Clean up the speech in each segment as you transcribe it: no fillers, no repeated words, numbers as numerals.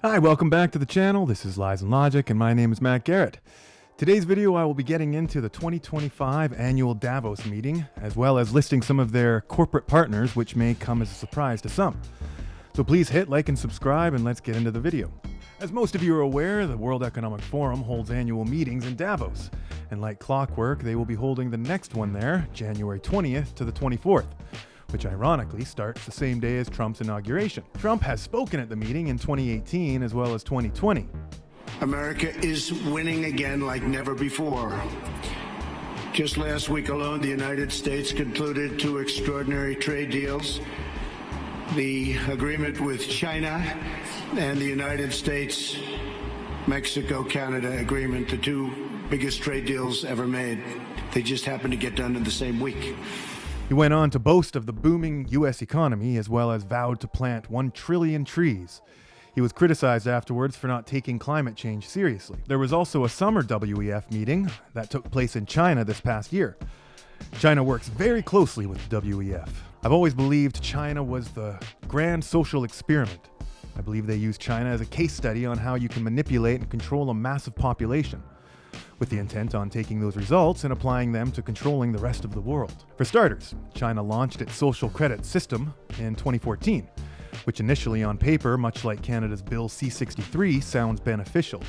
Hi, welcome back to the channel. This is Lies and Logic, and my name is Matt Garrett. Today's video, I will be getting into the 2025 annual Davos meeting, as well as listing some of their corporate partners, which may come as a surprise to some. So please hit like and subscribe, and let's get into the video. As most of you are aware, the World Economic Forum holds annual meetings in Davos, and like clockwork, they will be holding the next one there, January 20th to the 24th. Which ironically starts the same day as Trump's inauguration. Trump has spoken at the meeting in 2018 as well as 2020. America is winning again like never before. Just last week alone, the United States concluded two extraordinary trade deals. The agreement with China and the United States, Mexico-Canada agreement, the two biggest trade deals ever made. They just happened to get done in the same week. He went on to boast of the booming U.S. economy, as well as vowed to plant 1 trillion trees. He was criticized afterwards for not taking climate change seriously. There was also a summer WEF meeting that took place in China this past year. China works very closely with the WEF. I've always believed China was the grand social experiment. I believe they use China as a case study on how you can manipulate and control a massive population, with the intent on taking those results and applying them to controlling the rest of the world. For starters, China launched its social credit system in 2014, which initially on paper, much like Canada's Bill C-63, sounds beneficial.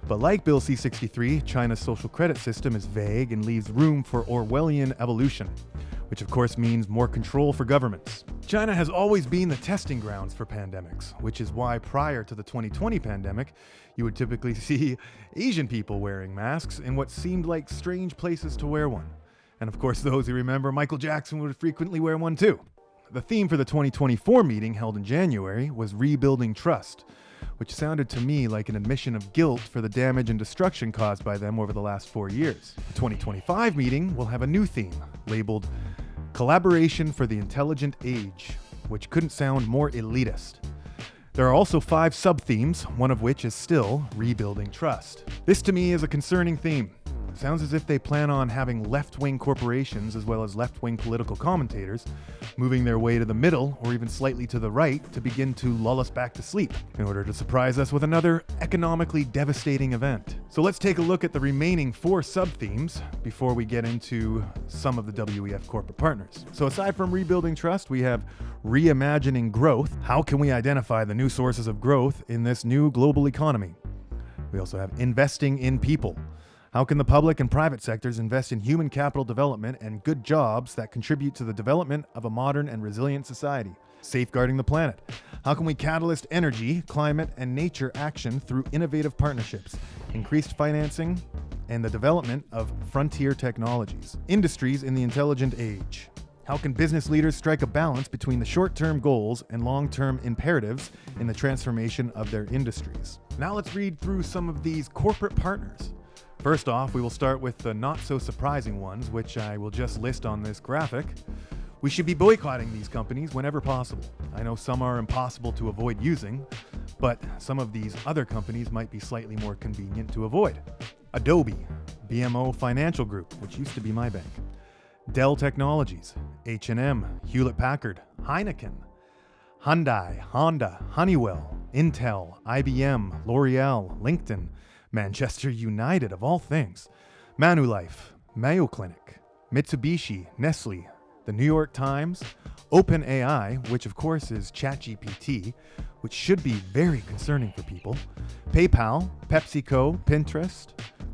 But like Bill C-63, China's social credit system is vague and leaves room for Orwellian evolution, which of course means more control for governments. China has always been the testing grounds for pandemics, which is why prior to the 2020 pandemic, you would typically see Asian people wearing masks in what seemed like strange places to wear one. And of course, those who remember Michael Jackson would frequently wear one too. The theme for the 2024 meeting held in January was rebuilding trust, which sounded to me like an admission of guilt for the damage and destruction caused by them over the last 4 years. The 2025 meeting will have a new theme, labeled Collaboration for the Intelligent Age, which couldn't sound more elitist. There are also 5 sub-themes, one of which is still rebuilding trust. This to me is a concerning theme. Sounds as if they plan on having left-wing corporations as well as left-wing political commentators moving their way to the middle or even slightly to the right to begin to lull us back to sleep in order to surprise us with another economically devastating event. So let's take a look at the remaining 4 sub-themes before we get into some of the WEF corporate partners. So aside from rebuilding trust, we have reimagining growth. How can we identify the new sources of growth in this new global economy? We also have investing in people. How can the public and private sectors invest in human capital development and good jobs that contribute to the development of a modern and resilient society? Safeguarding the planet. How can we catalyst energy, climate, and nature action through innovative partnerships, increased financing, and the development of frontier technologies? Industries in the intelligent age. How can business leaders strike a balance between the short-term goals and long-term imperatives in the transformation of their industries? Now let's read through some of these corporate partners. First off, we will start with the not-so-surprising ones, which I will just list on this graphic. We should be boycotting these companies whenever possible. I know some are impossible to avoid using, but some of these other companies might be slightly more convenient to avoid. Adobe, BMO Financial Group, which used to be my bank, Dell Technologies, H&M, Hewlett-Packard, Heineken, Hyundai, Honda, Honeywell, Intel, IBM, L'Oreal, LinkedIn, Manchester United of all things, Manulife, Mayo Clinic, Mitsubishi, Nestle, the New York Times, OpenAI, which of course is ChatGPT, which should be very concerning for people, PayPal, PepsiCo, Pinterest,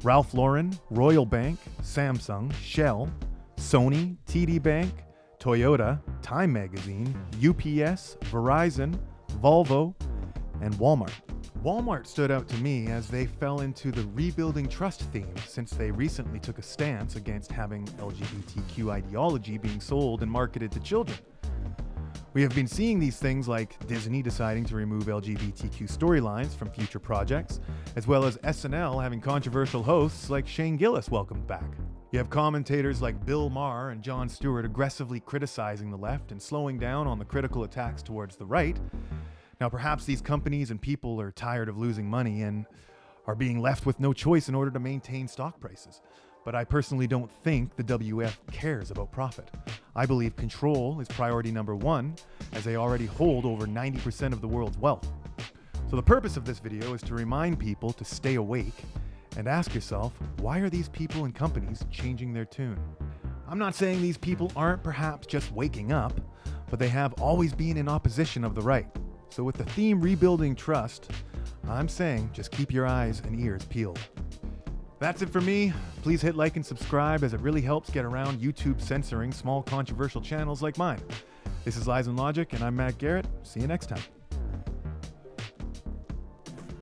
Ralph Lauren, Royal Bank, Samsung, Shell, Sony, TD Bank, Toyota, Time Magazine, UPS, Verizon, Volvo, and Walmart. Walmart stood out to me as they fell into the rebuilding trust theme since they recently took a stance against having LGBTQ ideology being sold and marketed to children. We have been seeing these things like Disney deciding to remove LGBTQ storylines from future projects, as well as SNL having controversial hosts like Shane Gillis welcomed back. You have commentators like Bill Maher and Jon Stewart aggressively criticizing the left and slowing down on the critical attacks towards the right. Now, perhaps these companies and people are tired of losing money and are being left with no choice in order to maintain stock prices. But I personally don't think the WF cares about profit. I believe control is priority number 1, as they already hold over 90% of the world's wealth. So the purpose of this video is to remind people to stay awake and ask yourself, why are these people and companies changing their tune? I'm not saying these people aren't perhaps just waking up, but they have always been in opposition of the right. So with the theme rebuilding trust, I'm saying just keep your eyes and ears peeled. That's it for me. Please hit like and subscribe as it really helps get around YouTube censoring small controversial channels like mine. This is Lies and Logic, and I'm Matt Garrett. See you next time.